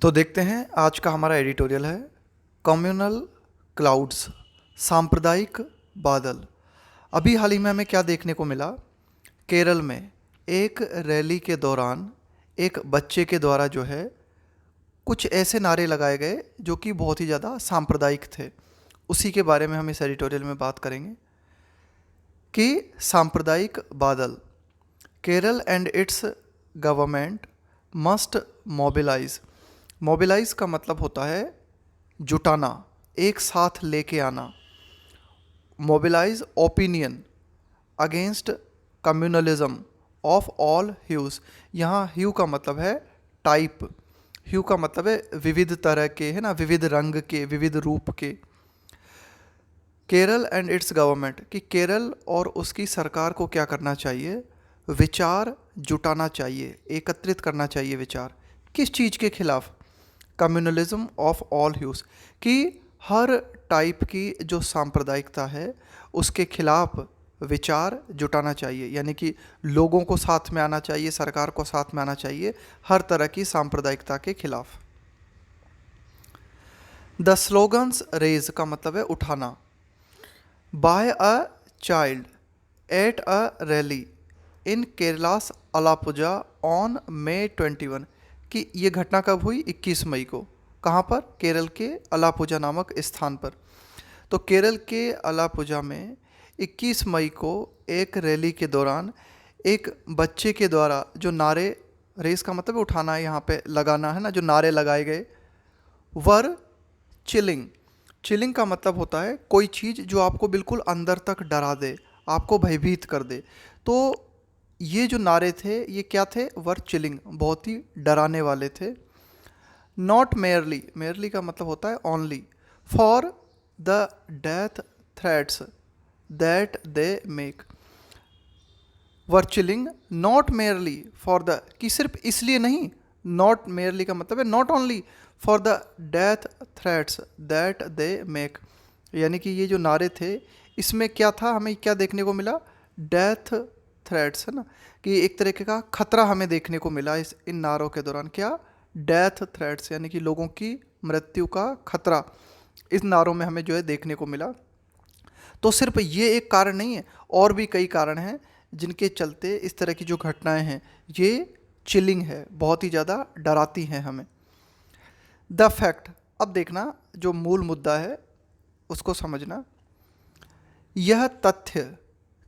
तो देखते हैं आज का हमारा एडिटोरियल है कम्युनल क्लाउड्स, सांप्रदायिक बादल। अभी हाल ही में हमें क्या देखने को मिला, केरल में एक रैली के दौरान एक बच्चे के द्वारा जो है कुछ ऐसे नारे लगाए गए जो कि बहुत ही ज़्यादा सांप्रदायिक थे। उसी के बारे में हम इस एडिटोरियल में बात करेंगे कि सांप्रदायिक बादल, Kerala and its government must mobilise. Mobilise का मतलब होता है जुटाना, एक साथ लेके आना। Mobilise opinion against communalism of all hues. यहाँ ह्यू का मतलब है टाइप, ह्यू का मतलब है विविध तरह के, है ना, विविध रंग के, विविध रूप के। केरल एंड इट्स गवर्नमेंट, कि केरल और उसकी सरकार को क्या करना चाहिए, विचार जुटाना चाहिए, एकत्रित करना चाहिए विचार। किस चीज़ के खिलाफ? कम्युनलिज्म ऑफ ऑल ह्यूज़, कि हर टाइप की जो सांप्रदायिकता है उसके खिलाफ विचार जुटाना चाहिए, यानी कि लोगों को साथ में आना चाहिए, सरकार को साथ में आना चाहिए हर तरह की सांप्रदायिकता के खिलाफ। द स्लोगन्स रेज का मतलब है उठाना। By a child at a rally in Kerala's Alappuzha on May 21, कि ये घटना कब हुई? 21 मई को। कहाँ पर? केरल के अलापुजा नामक स्थान पर। तो केरल के अलापुजा में 21 मई को एक रैली के दौरान एक बच्चे के द्वारा जो नारे, रेस का मतलब उठाना है, यहाँ पे लगाना है ना, जो नारे लगाए गए, वर चिलिंग। चिलिंग का मतलब होता है कोई चीज़ जो आपको बिल्कुल अंदर तक डरा दे, आपको भयभीत कर दे। तो ये जो नारे थे ये क्या थे? वर चिलिंग, बहुत ही डराने वाले थे। नॉट मेयरली, मेयरली का मतलब होता है only, for the death threats that they make. Were chilling not merely for the, कि सिर्फ इसलिए नहीं, नॉट मेयरली का मतलब है not only for the death threats that they make, यानी कि ये जो नारे थे इसमें क्या था, हमें क्या देखने को मिला? डेथ थ्रेट्स, है ना, कि एक तरीके का खतरा हमें देखने को मिला इन नारों के दौरान। क्या? डेथ थ्रेट्स, यानी कि लोगों की मृत्यु का खतरा इस नारों में हमें जो है देखने को मिला। तो सिर्फ ये एक कारण नहीं है, और भी कई कारण हैं जिनके चलते इस तरह की जो घटनाएं हैं ये चिलिंग है, बहुत ही ज़्यादा डराती हैं हमें। द फैक्ट, अब देखना जो मूल मुद्दा है उसको समझना। यह तथ्य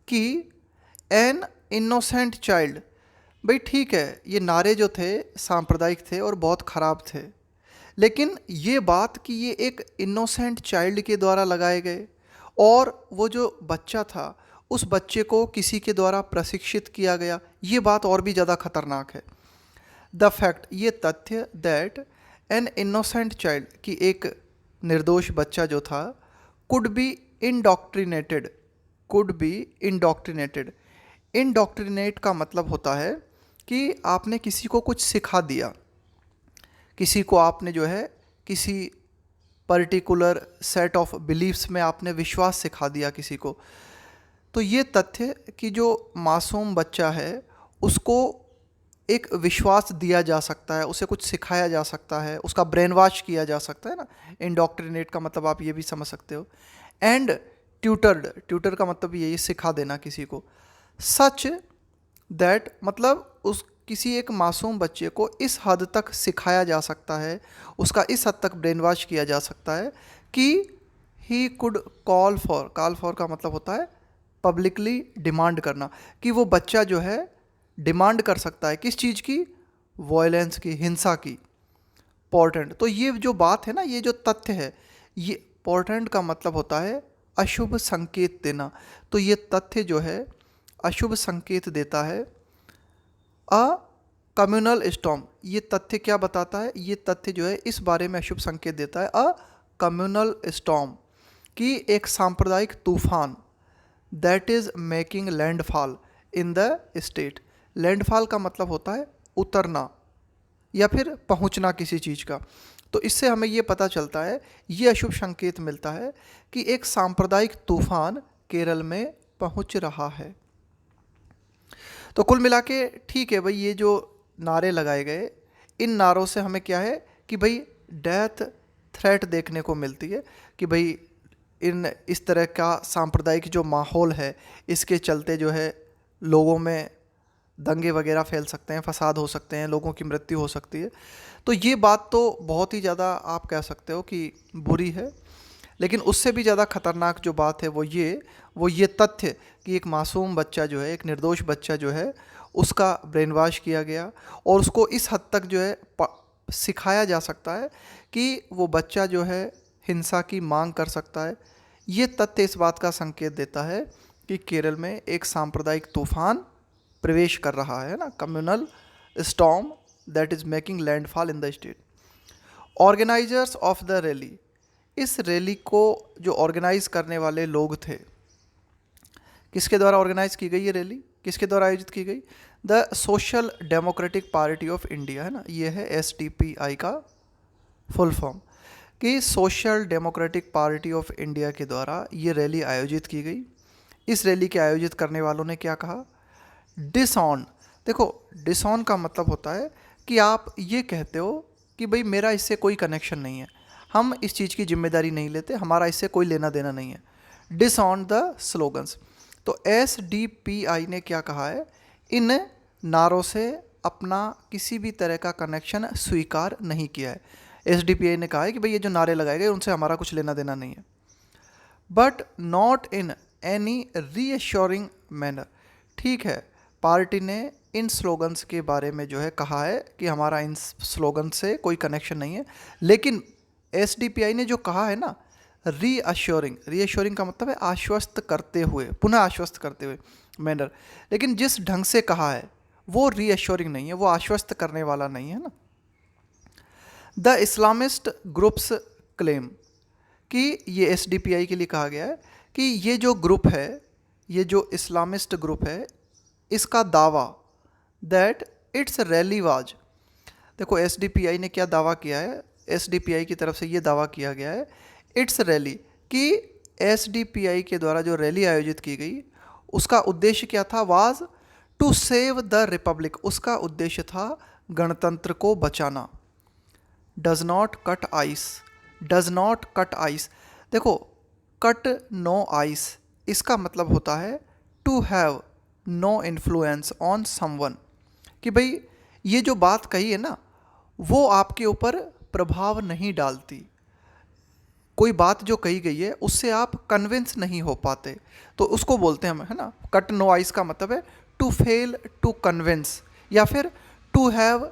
कि एन इनोसेंट चाइल्ड, भाई ठीक है ये नारे जो थे सांप्रदायिक थे और बहुत ख़राब थे, लेकिन ये बात कि ये एक इनोसेंट चाइल्ड के द्वारा लगाए गए और वो जो बच्चा था उस बच्चे को किसी के द्वारा प्रशिक्षित किया गया, ये बात और भी ज़्यादा खतरनाक है। द फैक्ट, ये तथ्य, दैट एन इनोसेंट चाइल्ड, कि एक निर्दोष बच्चा जो था, कुड बी इंडॉक्ट्रिनेटेड, कुड बी इंडॉक्ट्रिनेटेड। इंडॉक्ट्रिनेट का मतलब होता है कि आपने किसी को कुछ सिखा दिया, किसी को आपने जो है किसी पर्टिकुलर सेट ऑफ बिलीफ्स में आपने विश्वास सिखा दिया किसी को। तो ये तथ्य कि जो मासूम बच्चा है उसको एक विश्वास दिया जा सकता है, उसे कुछ सिखाया जा सकता है, उसका ब्रेन वॉश किया जा सकता है ना। इंडॉक्ट्रिनेट का मतलब आप ये भी समझ सकते हो। एंड ट्यूटर्ड, ट्यूटर का मतलब यही सिखा देना किसी को। सच दैट, मतलब उस किसी एक मासूम बच्चे को इस हद तक सिखाया जा सकता है, उसका इस हद तक ब्रेन वॉश किया जा सकता है कि he could call for, call for का मतलब होता है पब्लिकली डिमांड करना, कि वो बच्चा जो है डिमांड कर सकता है किस चीज़ की? वॉयलेंस की, हिंसा की। पोर्टेंट, तो ये जो बात है ना, ये जो तथ्य है, ये पोर्टेंट का मतलब होता है अशुभ संकेत देना। तो ये तथ्य जो है अशुभ संकेत देता है। अ कम्युनल स्टॉर्म, ये तथ्य क्या बताता है? ये तथ्य जो है इस बारे में अशुभ संकेत देता है, अ कम्युनल स्टॉर्म, कि एक सांप्रदायिक तूफान, that is making landfall in the state. Landfall का मतलब होता है उतरना या फिर पहुंचना किसी चीज़ का। तो इससे हमें ये पता चलता है, ये अशुभ संकेत मिलता है कि एक सांप्रदायिक तूफान केरल में पहुंच रहा है। तो कुल मिला के ठीक है भाई, ये जो नारे लगाए गए, इन नारों से हमें क्या है कि भाई डेथ थ्रेट देखने को मिलती है कि भाई इस तरह का सांप्रदायिक जो माहौल है इसके चलते जो है लोगों में दंगे वगैरह फैल सकते हैं, फसाद हो सकते हैं, लोगों की मृत्यु हो सकती है। तो ये बात तो बहुत ही ज़्यादा आप कह सकते हो कि बुरी है, लेकिन उससे भी ज़्यादा खतरनाक जो बात है वो ये तथ्य कि एक मासूम बच्चा जो है, एक निर्दोष बच्चा जो है, उसका ब्रेन वॉश किया गया और उसको इस हद तक जो है सिखाया जा सकता है कि वो बच्चा जो है हिंसा की मांग कर सकता है। ये तथ्य इस बात का संकेत देता है कि केरल में एक सांप्रदायिक तूफान प्रवेश कर रहा है ना, communal storm that is making landfall in the state. Organisers of the rally, इस रैली को जो ऑर्गेनाइज करने वाले लोग थे, किसके द्वारा ऑर्गेनाइज की गई ये रैली, किसके द्वारा आयोजित की गई? The social democratic party of India, है ना, ये है SDPI का फुल फॉर्म, कि social democratic party of India के द्वारा ये रैली आयोजित की गई। इस रैली के आयोजित करने वालों ने क्या कहा? डिसऑन। देखो, डिसऑन का मतलब होता है कि आप ये कहते हो कि भाई मेरा इससे कोई कनेक्शन नहीं है, हम इस चीज़ की जिम्मेदारी नहीं लेते, हमारा इससे कोई लेना देना नहीं है। डिसऑन द स्लोगन्स। तो SDPI ने क्या कहा है? इन नारों से अपना किसी भी तरह का कनेक्शन स्वीकार नहीं किया है। SDPI ने कहा है कि भाई ये जो नारे लगाए गए उनसे हमारा कुछ लेना देना नहीं है। But not in any reassuring manner. ठीक है, पार्टी ने इन स्लोगन्स के बारे में जो है कहा है कि हमारा इन स्लोगन से कोई कनेक्शन नहीं है, लेकिन SDPI ने जो कहा है ना, रीअश्योरिंग का मतलब है आश्वस्त करते हुए, पुनः आश्वस्त करते हुए मैनर, लेकिन जिस ढंग से कहा है वो रीअश्योरिंग नहीं है, वो आश्वस्त करने वाला नहीं है ना। द इस्लामिस्ट ग्रुप्स क्लेम, कि ये SDPI के लिए कहा गया है कि ये जो ग्रुप है, ये जो इस्लामिस्ट ग्रुप है, इसका दावा दैट इट्स रैली वाज। देखो, SDPI ने क्या दावा किया है? SDPI की तरफ से ये दावा किया गया है इट्स रैली, कि SDPI के द्वारा जो रैली आयोजित की गई उसका उद्देश्य क्या था? Was to save the republic, उसका उद्देश्य था गणतंत्र को बचाना। Does not cut ice, does not cut ice. देखो, कट नो आइस, इसका मतलब होता है to have no influence on someone, कि भाई ये जो बात कही है ना वो आपके ऊपर प्रभाव नहीं डालती। कोई बात जो कही गई है उससे आप कन्विंस नहीं हो पाते, तो उसको बोलते हैं हम, है ना, कट नो आइस का मतलब है टू फेल टू कन्विंस, या फिर to have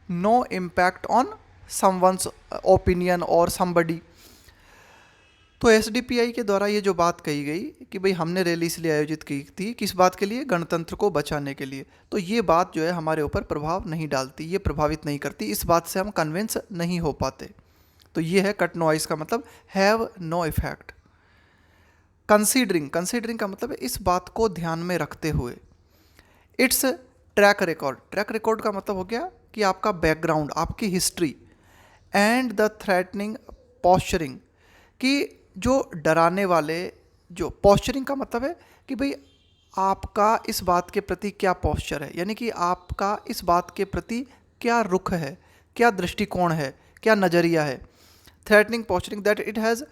no impact on someone's opinion or somebody. तो SDPI के द्वारा ये जो बात कही गई कि भाई हमने रैली इसलिए आयोजित की थी, किस बात के लिए? गणतंत्र को बचाने के लिए। तो ये बात जो है हमारे ऊपर प्रभाव नहीं डालती, ये प्रभावित नहीं करती, इस बात से हम कन्विंस नहीं हो पाते। तो ये है कट नो आइस का मतलब have no effect. Considering, considering का मतलब है इस बात को ध्यान में रखते हुए। It's track record, track record का मतलब हो गया कि आपका बैकग्राउंड, आपकी history, and the threatening posturing, कि जो डराने वाले, जो पॉस्चरिंग का मतलब है कि भाई आपका इस बात के प्रति क्या पॉस्चर है, यानी कि आपका इस बात के प्रति क्या रुख है, क्या दृष्टिकोण है, क्या नज़रिया है। Threatening posturing that it has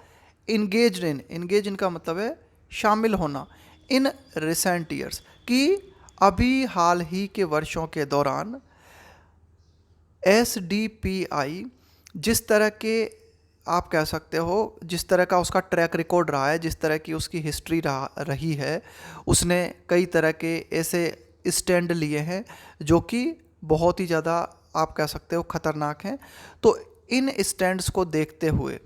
engage in, engage in का मतलब है शामिल होना, इन रिसेंट ईयर्स, कि अभी हाल ही के वर्षों के दौरान SDPI जिस तरह के, आप कह सकते हो जिस तरह का उसका ट्रैक रिकॉर्ड रहा है, जिस तरह की उसकी हिस्ट्री रही है, उसने कई तरह के ऐसे स्टैंड लिए हैं जो कि बहुत ही ज़्यादा आप कह सकते हो खतरनाक हैं। तो इन स्टैंड्स को देखते हुए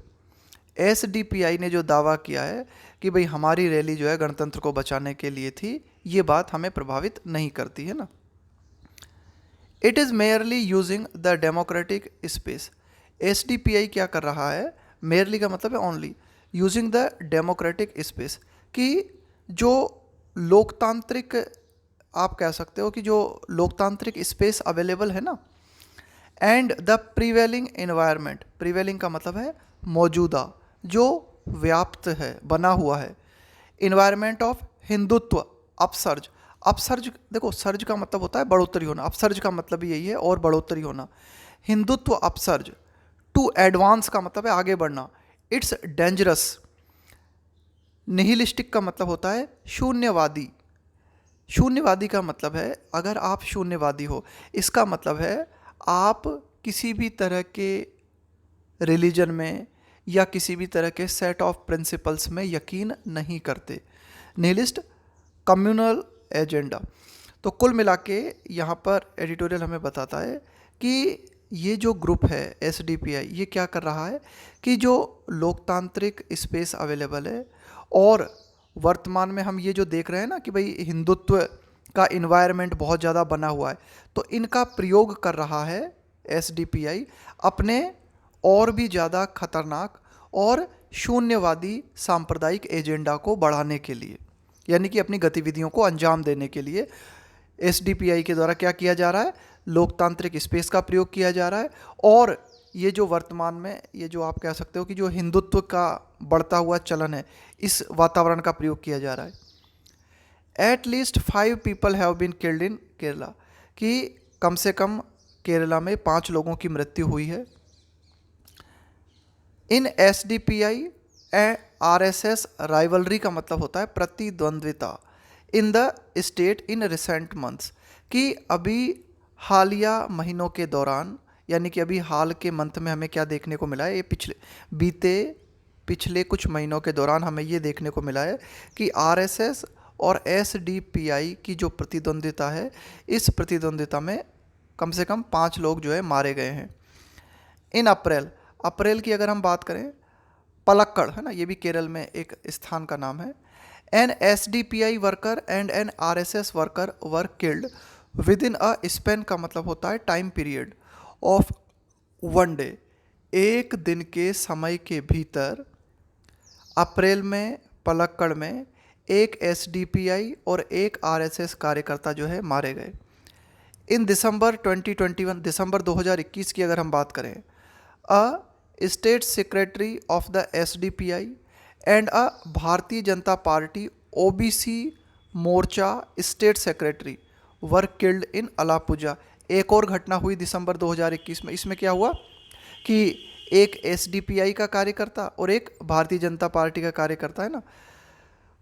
SDPI ने जो दावा किया है कि भाई हमारी रैली जो है गणतंत्र को बचाने के लिए थी, ये बात हमें प्रभावित नहीं करती है ना। It is merely using the democratic space. SDPI क्या कर रहा है? मेयरली का मतलब है only, using the democratic space, कि जो लोकतांत्रिक, आप कह सकते हो कि जो लोकतांत्रिक स्पेस अवेलेबल है ना, and the prevailing environment, prevailing का मतलब है मौजूदा, जो व्याप्त है, बना हुआ है, environment of Hindutva upsurge. Upsurge, देखो सर्ज का मतलब होता है बढ़ोतरी होना, अपसर्ज का मतलब भी यही है, और बढ़ोतरी होना। हिंदुत्व अपसर्ज टू एडवांस का मतलब है आगे बढ़ना, इट्स डेंजरस। निहिलिस्टिक का मतलब होता है शून्यवादी। शून्यवादी का मतलब है अगर आप शून्यवादी हो, इसका मतलब है आप किसी भी तरह के रिलीजन में या किसी भी तरह के सेट ऑफ प्रिंसिपल्स में यकीन नहीं करते। Nihilist, communal agenda. तो कुल मिला के यहाँ पर एडिटोरियल हमें बताता है कि ये जो ग्रुप है एसडीपीआई, ये क्या कर रहा है कि जो लोकतांत्रिक स्पेस अवेलेबल है और वर्तमान में हम ये जो देख रहे हैं ना कि भाई हिंदुत्व का इन्वायरमेंट बहुत ज़्यादा बना हुआ है, तो इनका प्रयोग कर रहा है एसडीपीआई अपने और भी ज़्यादा खतरनाक और शून्यवादी सांप्रदायिक एजेंडा को बढ़ाने के लिए, यानी कि अपनी गतिविधियों को अंजाम देने के लिए एसडीपीआई के द्वारा क्या किया जा रहा है, लोकतांत्रिक स्पेस का प्रयोग किया जा रहा है। और ये जो वर्तमान में ये जो आप कह सकते हो कि जो हिंदुत्व का बढ़ता हुआ चलन है, इस वातावरण का प्रयोग किया जा रहा है। At least 5 people have been killed in Kerala, कि कम से कम केरला में 5 लोगों की मृत्यु हुई है। इन एसडीपीआई आरएसएस राइवलरी का मतलब होता है प्रतिद्वंद्विता in the state in recent months, कि अभी हालिया महीनों के दौरान, यानी कि अभी हाल के मंथ में हमें क्या देखने को मिला है, ये पिछले कुछ महीनों के दौरान हमें ये देखने को मिला है कि आरएसएस और एसडीपीआई की जो प्रतिद्वंद्विता है, इस प्रतिद्वंद्विता में कम से कम 5 लोग जो है मारे गए हैं। इन अप्रैल की अगर हम बात करें, पलक्कड़ है ना, ये भी केरल में एक स्थान का नाम है। An SDPI worker and an RSS worker were killed within a span का मतलब होता है टाइम पीरियड ऑफ 1 डे, एक दिन के समय के भीतर अप्रैल में पलक्कड़ में एक एसडीपीआई और एक आरएसएस कार्यकर्ता जो है मारे गए। इन दिसंबर 2021, दिसंबर 2021 की अगर हम बात करें, a state secretary of the SDPI and a Bharatiya Janata party OBC Morcha state secretary were killed in Alappuzha. एक और घटना हुई दिसंबर 2021 में, इसमें क्या हुआ कि एक एसडीपीआई का कार्यकर्ता और एक भारतीय जनता पार्टी का कार्यकर्ता है ना,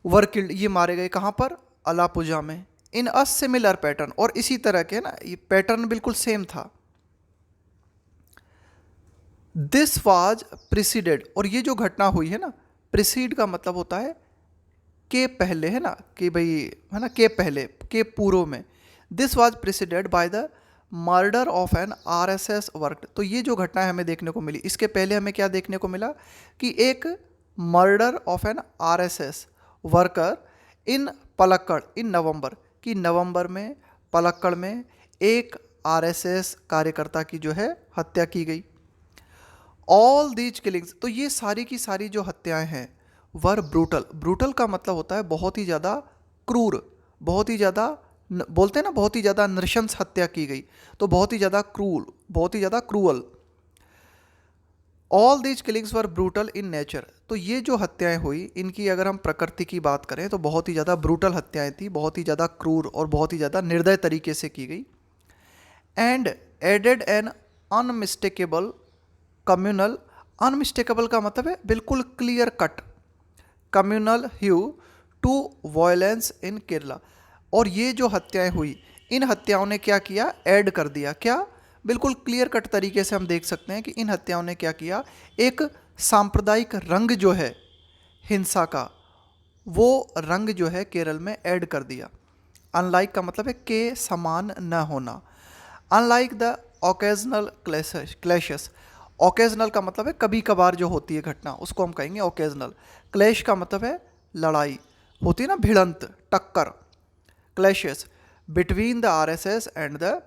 वर किल्ड, ये मारे गए। कहाँ पर? अलापुजा में। इन अ सिमिलर पैटर्न, और इसी तरह के ना, ये पैटर्न बिल्कुल सेम था। दिस वाज प्रिसीडेड, और ये जो घटना हुई है ना, प्रिसीड का मतलब होता है के पहले, है ना, कि भाई है ना, के पहले, के पूर्व में। This was preceded by the murder of an RSS worker. तो ये जो घटना हमें देखने को मिली, इसके पहले हमें क्या देखने को मिला कि एक murder of an RSS worker in Palakkad in November, कि नवंबर में पलक्कड़ में एक आरएसएस कार्यकर्ता की जो है हत्या की गई। ऑल दीज किलिंग्स, तो ये सारी की सारी जो हत्याएं हैं, वर ब्रूटल। ब्रूटल का मतलब होता है बहुत ही ज़्यादा क्रूर, बहुत ही ज़्यादा, बोलते हैं ना, बहुत ही ज़्यादा नृशंस हत्या की गई, तो बहुत ही ज़्यादा क्रूर, बहुत ही ज़्यादा cruel. All these killings were brutal in nature, तो ये जो हत्याएं हुई, इनकी अगर हम प्रकृति की बात करें तो बहुत ही ज़्यादा ब्रूटल हत्याएं थी, बहुत ही ज़्यादा क्रूर और बहुत ही ज़्यादा निर्दय तरीके से की गई। And added an unmistakable communal, unmistakable का मतलब है बिल्कुल clear cut, communal hue to violence in Kerala. और ये जो हत्याएं हुई, इन हत्याओं ने क्या किया, ऐड कर दिया, क्या, बिल्कुल क्लियर कट तरीके से हम देख सकते हैं कि इन हत्याओं ने क्या किया, एक सांप्रदायिक रंग जो है हिंसा का, वो रंग जो है केरल में ऐड कर दिया। अनलाइक का मतलब है के समान न होना। Unlike the occasional clashes, occasional का मतलब है कभी कभार जो होती है घटना, उसको हम कहेंगे ओकेजनल। क्लैश का मतलब है लड़ाई, होती है ना, भिड़ंत, टक्कर। Clashes between the RSS and the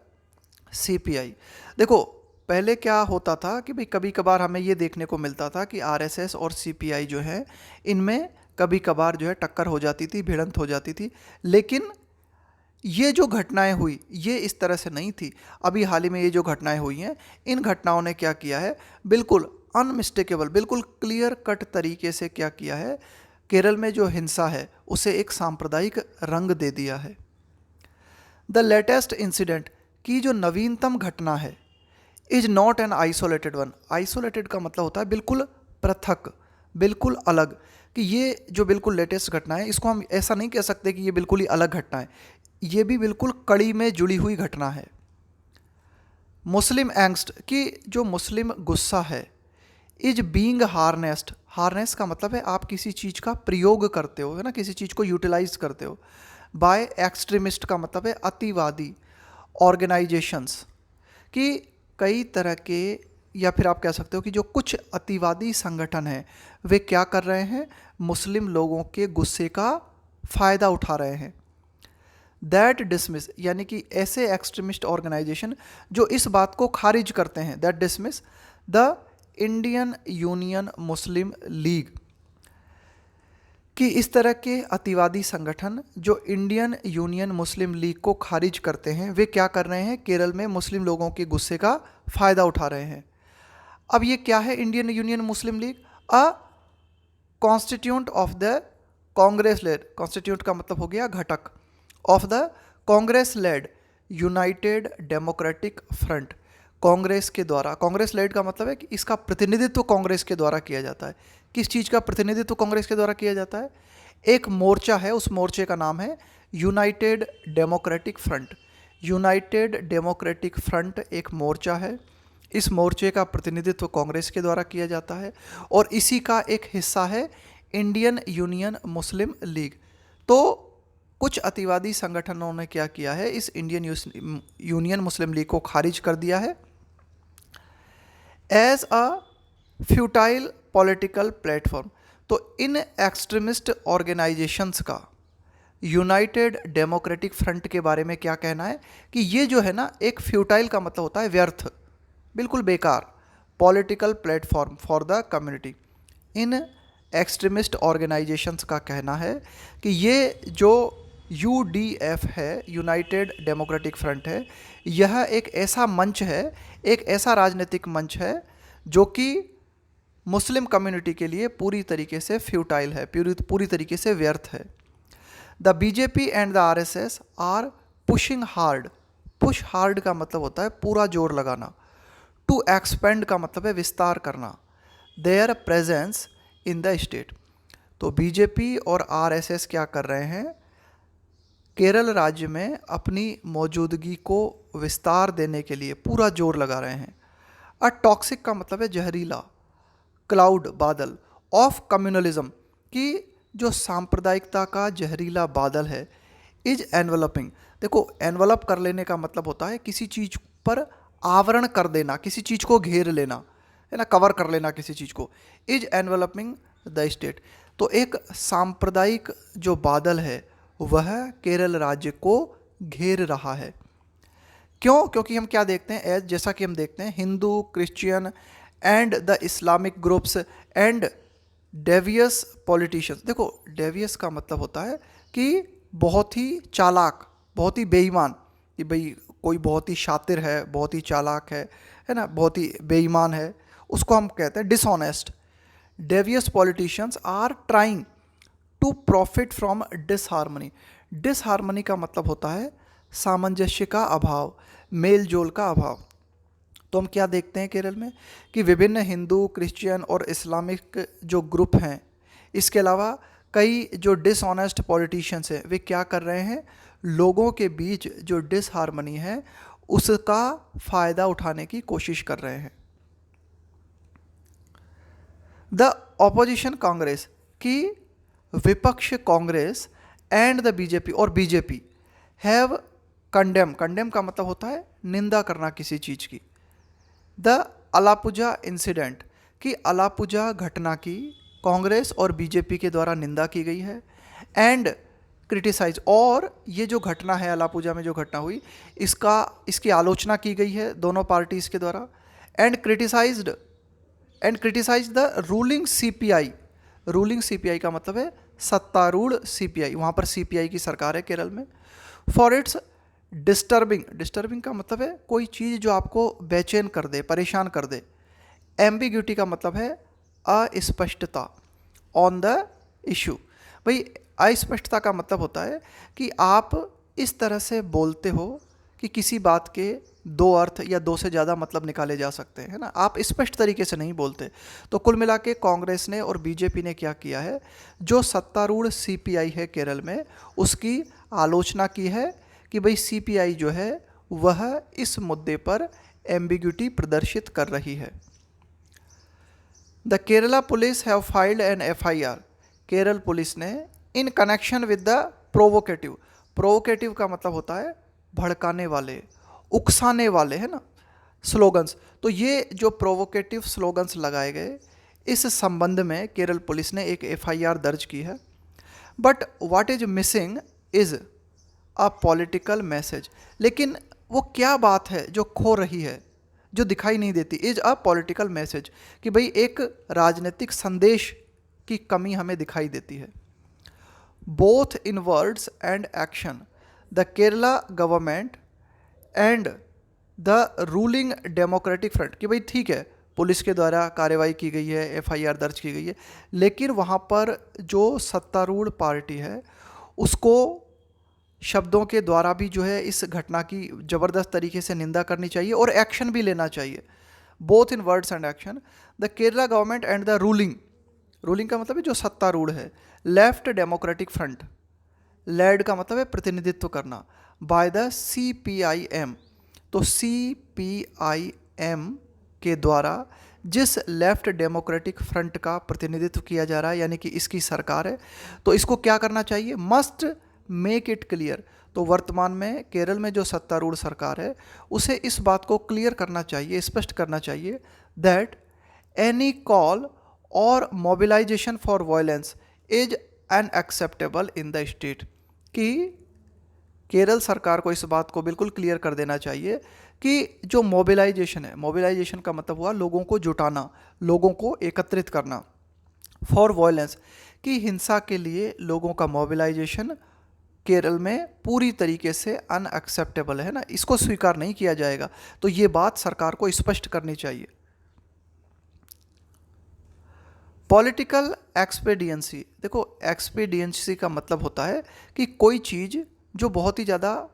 CPI. देखो पहले क्या होता था कि भाई कभी कभार हमें ये देखने को मिलता था कि आरएसएस और सीपीआई जो है, इनमें कभी कभार जो है टक्कर हो जाती थी, भिड़ंत हो जाती थी, लेकिन ये जो घटनाएं हुई ये इस तरह से नहीं थी। अभी हाल ही में ये जो घटनाएं हुई हैं, इन घटनाओं ने क्या किया है, बिल्कुल अनमिस्टेकेबल, बिल्कुल क्लियर कट तरीके से क्या किया है, केरल में जो हिंसा है उसे एक सांप्रदायिक रंग दे दिया है। द लेटेस्ट इंसिडेंट, की जो नवीनतम घटना है, is not an isolated one. Isolated का मतलब होता है बिल्कुल पृथक, बिल्कुल अलग, कि ये जो बिल्कुल लेटेस्ट घटना है इसको हम ऐसा नहीं कह सकते कि ये बिल्कुल ही अलग घटना है, ये भी बिल्कुल कड़ी में जुड़ी हुई घटना है। मुस्लिम एंगस्ट, कि जो मुस्लिम गुस्सा है, इज बीइंग हार्नेस्ड, हार्नेस का मतलब है आप किसी चीज़ का प्रयोग करते हो, है ना, किसी चीज़ को यूटिलाइज करते हो, बाय एक्सट्रीमिस्ट का मतलब है अतिवादी ऑर्गेनाइजेशंस, कि कई तरह के, या फिर आप कह सकते हो कि जो कुछ अतिवादी संगठन हैं वे क्या कर रहे हैं, मुस्लिम लोगों के गुस्से का फ़ायदा उठा रहे हैं। दैट डिसमिस, यानी कि ऐसे एक्सट्रीमिस्ट ऑर्गेनाइजेशन जो इस बात को खारिज करते हैं, that dismiss the Indian Union Muslim league, कि इस तरह के अतिवादी संगठन जो इंडियन यूनियन मुस्लिम लीग को खारिज करते हैं वे क्या कर रहे हैं, केरल में मुस्लिम लोगों के गुस्से का फ़ायदा उठा रहे हैं। अब ये क्या है Indian Union Muslim League? A constituent of the Congress led, constituent का मतलब हो गया घटक, of the Congress led United Democratic Front, Congress के द्वारा, कांग्रेस लेड का मतलब है कि इसका प्रतिनिधित्व कांग्रेस के द्वारा किया जाता है। किस चीज़ का प्रतिनिधित्व कांग्रेस के द्वारा किया जाता है? एक मोर्चा है, उस मोर्चे का नाम है United Democratic front. United Democratic front एक मोर्चा है, इस मोर्चे का प्रतिनिधित्व कांग्रेस के द्वारा किया जाता है और इसी का एक हिस्सा है इंडियन यूनियन मुस्लिम लीग। तो कुछ अतिवादी संगठनों ने क्या किया है, इस इंडियन यूनियन मुस्लिम लीग को खारिज कर दिया है as a futile political platform. तो इन एक्सट्रीमिस्ट ऑर्गेनाइजेशंस का यूनाइटेड डेमोक्रेटिक फ्रंट के बारे में क्या कहना है कि ये जो है ना, एक फ्यूटाइल का मतलब होता है व्यर्थ, बिल्कुल बेकार, political platform for the community. In extremist organisations का कहना है कि ये जो UDF है, यूनाइटेड डेमोक्रेटिक फ्रंट है, यह एक ऐसा मंच है, एक ऐसा राजनीतिक मंच है जो कि मुस्लिम कम्युनिटी के लिए पूरी तरीके से फ्यूटाइल है, पूरी तरीके से व्यर्थ है। The BJP and the RSS are pushing hard, push hard का मतलब होता है पूरा जोर लगाना, टू एक्सपेंड का मतलब है विस्तार करना, there presence in the state. तो BJP और RSS क्या कर रहे हैं, केरल राज्य में अपनी मौजूदगी को विस्तार देने के लिए पूरा जोर लगा रहे हैं। अ टॉक्सिक का मतलब है जहरीला, क्लाउड बादल, ऑफ कम्युनलिज्म, कि जो सांप्रदायिकता का जहरीला बादल है, इज एनवलपिंग। देखो, एनवलप कर लेने का मतलब होता है किसी चीज़ पर आवरण कर देना, किसी चीज़ को घेर लेना, है ना, कवर कर लेना किसी चीज़ को। इज एनवलपिंग द स्टेट, तो एक सांप्रदायिक जो बादल है वह केरल राज्य को घेर रहा है। क्यों? क्योंकि हम क्या देखते हैं, जैसा कि हम देखते हैं Hindu, Christian and the Islamic groups and Davies politicians. देखो, डेवियस का मतलब होता है कि बहुत ही चालाक, बहुत ही बेईमान, कि भाई कोई बहुत ही शातिर है, बहुत ही चालाक है ना, बहुत ही बेईमान है, उसको हम कहते हैं dishonest. Devious politicians are trying to profit from disharmony. Disharmony का मतलब होता है सामंजस्य का अभाव, मेल जोल का अभाव। तो हम क्या देखते हैं केरल में कि विभिन्न हिंदू, क्रिश्चियन और इस्लामिक जो ग्रुप हैं, इसके अलावा कई जो डिसऑनेस्ट पॉलिटिशियंस हैं, वे क्या कर रहे हैं, लोगों के बीच जो डिसहार्मनी है उसका फ़ायदा उठाने की कोशिश कर रहे हैं। द ऑपोजिशन कांग्रेस, की विपक्ष कांग्रेस एंड द BJP और BJP हैव कंडेम, कंडेम का मतलब होता है निंदा करना किसी चीज़ की, द अलापुजा इंसिडेंट, कि अलापुजा घटना की कांग्रेस और BJP के द्वारा निंदा की गई है, एंड क्रिटिसाइज, और ये जो घटना है अलापुजा में जो घटना हुई इसकी आलोचना की गई है दोनों पार्टीज़ के द्वारा, and criticise the ruling CPI। Ruling CPI का मतलब है सत्तारूढ़ CPI, वहाँ पर CPI की सरकार है केरल में, फॉर इट्स डिस्टर्बिंग, डिस्टर्बिंग का मतलब है कोई चीज़ जो आपको बेचैन कर दे, परेशान कर दे। एम्बिग्यूटी का मतलब है अस्पष्टता, ऑन द इशू। भाई अस्पष्टता का मतलब होता है कि आप इस तरह से बोलते हो कि किसी बात के दो अर्थ या दो से ज़्यादा मतलब निकाले जा सकते हैं, है ना, आप स्पष्ट तरीके से नहीं बोलते। तो कुल मिला के कांग्रेस ने और बीजेपी ने क्या किया है, जो सत्तारूढ़ सीपीआई है केरल में, उसकी आलोचना की है कि भाई सीपीआई जो है वह इस मुद्दे पर एम्बिग्यूटी प्रदर्शित कर रही है। The Kerala police have filed an FIR, Kerala police ने in connection with the provocative, provocative का मतलब होता है भड़काने वाले, उकसाने वाले, है ना, स्लोगन्स। तो ये जो प्रोवोकेटिव स्लोगन्स लगाए गए, इस संबंध में केरल पुलिस ने एक एफआईआर दर्ज की है। But what is missing is a political message, लेकिन वो क्या बात है जो खो रही है, जो दिखाई नहीं देती, इज अ पॉलिटिकल मैसेज, कि भाई एक राजनीतिक संदेश की कमी हमें दिखाई देती है। Both in words and action the Kerala government and the ruling democratic front, कि भाई ठीक है पुलिस के द्वारा कार्रवाई की गई है, एफआईआर दर्ज की गई है, लेकिन वहाँ पर जो सत्तारूढ़ पार्टी है उसको शब्दों के द्वारा भी जो है इस घटना की ज़बरदस्त तरीके से निंदा करनी चाहिए और एक्शन भी लेना चाहिए। Both in words and action the Kerala government and the ruling, ruling का मतलब है जो सत्तारूढ़ है, लेफ्ट डेमोक्रेटिक फ्रंट, लेड का मतलब है प्रतिनिधित्व करना, बाय द CPIM, तो CPIM के द्वारा जिस लेफ्ट डेमोक्रेटिक फ्रंट का प्रतिनिधित्व किया जा रहा है, यानी कि इसकी सरकार है, तो इसको क्या करना चाहिए, मस्ट मेक इट क्लियर, तो वर्तमान में केरल में जो सत्तारूढ़ सरकार है उसे इस बात को क्लियर करना चाहिए, स्पष्ट करना चाहिए, that any call or mobilisation for violence is unacceptable in the state, कि केरल सरकार को इस बात को बिल्कुल क्लियर कर देना चाहिए कि जो मोबिलाइजेशन है, मोबिलाइजेशन का मतलब हुआ लोगों को जुटाना, लोगों को एकत्रित करना, फॉर वायलेंस, कि हिंसा के लिए लोगों का मोबिलाइजेशन केरल में पूरी तरीके से अनएक्सेप्टेबल है ना, इसको स्वीकार नहीं किया जाएगा। तो ये बात सरकार को स्पष्ट करनी चाहिए। पॉलिटिकल एक्सपेडियंसी, देखो एक्सपेडियंसी का मतलब होता है कि कोई चीज़ जो बहुत ही ज़्यादा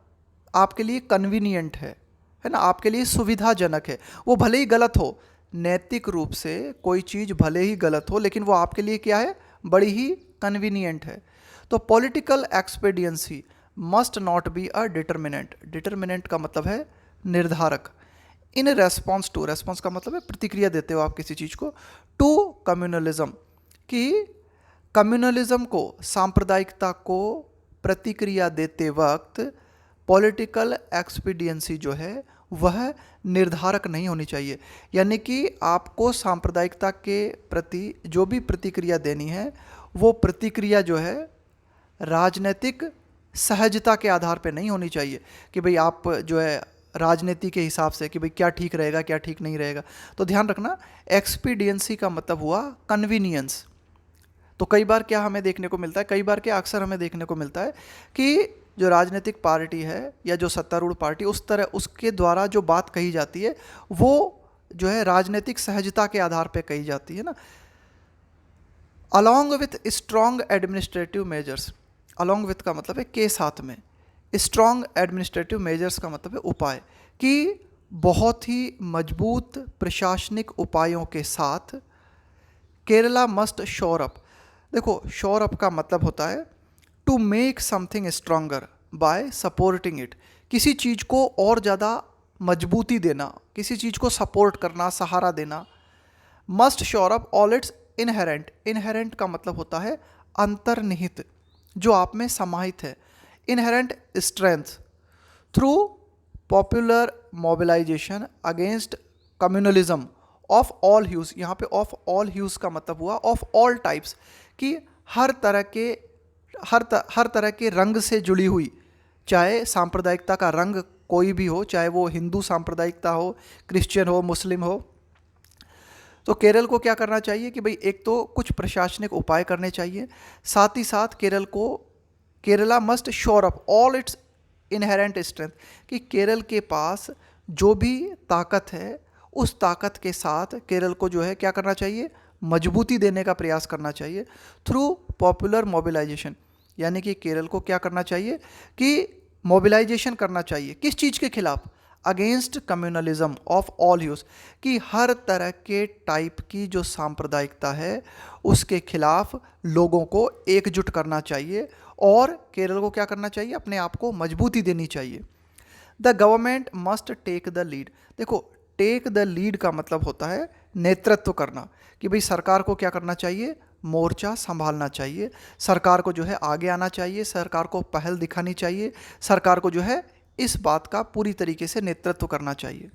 आपके लिए कन्वीनियंट है ना, आपके लिए सुविधाजनक है, वो भले ही गलत हो, नैतिक रूप से कोई चीज़ भले ही गलत हो, लेकिन वो आपके लिए क्या है, बड़ी ही कन्वीनियंट है। तो political expediency must not be a determinant, determinant का मतलब है निर्धारक, इन रेस्पॉन्स टू, रेस्पॉन्स का मतलब है प्रतिक्रिया देते हो आप किसी चीज़ को, टू कम्युनलिज्म, कि कम्युनलिज्म को, सांप्रदायिकता को प्रतिक्रिया देते वक्त पॉलिटिकल एक्सपीडियंसी जो है वह निर्धारक नहीं होनी चाहिए, यानी कि आपको सांप्रदायिकता के प्रति जो भी प्रतिक्रिया देनी है वो प्रतिक्रिया जो है राजनीतिक सहजता के आधार पे नहीं होनी चाहिए, कि भाई आप जो है राजनीति के हिसाब से कि भाई क्या ठीक रहेगा क्या ठीक नहीं रहेगा। तो ध्यान रखना, एक्सपीडियंसी का मतलब हुआ कन्वीनियंस। तो कई बार क्या हमें देखने को मिलता है, कई बार क्या अक्सर हमें देखने को मिलता है कि जो राजनीतिक पार्टी है या जो सत्तारूढ़ पार्टी, उस तरह उसके द्वारा जो बात कही जाती है वो जो है राजनीतिक सहजता के आधार पे कही जाती है ना। Along with strong administrative measures, along with का मतलब है के साथ में, स्ट्रॉन्ग एडमिनिस्ट्रेटिव मेजर्स का मतलब है उपाय, कि बहुत ही मजबूत प्रशासनिक उपायों के साथ केरला मस्ट शोर अप। देखो शोर अप का मतलब होता है to make something stronger by supporting it, किसी चीज़ को और ज़्यादा मजबूती देना, किसी चीज़ को सपोर्ट करना, सहारा देना। मस्ट शोर up all it's inherent, inherent का मतलब होता है अंतर्निहित, जो आप में समाहित है, inherent strength through popular mobilisation against communalism of all hues, यहाँ पे ऑफ ऑल ह्यूज़ का मतलब हुआ ऑफ ऑल टाइप्स, कि हर तरह के रंग से जुड़ी हुई, चाहे सांप्रदायिकता का रंग कोई भी हो, चाहे वो हिंदू सांप्रदायिकता हो, क्रिश्चियन हो, मुस्लिम हो। तो केरल को क्या करना चाहिए कि भाई एक तो कुछ प्रशासनिक उपाय करने चाहिए, साथ ही साथ केरला मस्ट शोर up all it's inherent strength, कि केरल के पास जो भी ताकत है उस ताकत के साथ केरल को जो है क्या करना चाहिए, मजबूती देने का प्रयास करना चाहिए थ्रू पॉपुलर मोबिलाइजेशन, यानी कि केरल को क्या करना चाहिए कि मोबिलाइजेशन करना चाहिए, किस चीज़ के खिलाफ, against communalism of all use, कि हर तरह के टाइप की जो सांप्रदायिकता है उसके खिलाफ लोगों को एकजुट करना चाहिए और केरल को क्या करना चाहिए, अपने आप को मजबूती देनी चाहिए। The government must take the lead. देखो, टेक द लीड का मतलब होता है नेतृत्व करना, कि भाई सरकार को क्या करना चाहिए, मोर्चा संभालना चाहिए, सरकार को जो है आगे आना चाहिए, सरकार को पहल दिखानी चाहिए, सरकार को जो है इस बात का पूरी तरीके से नेतृत्व करना चाहिए।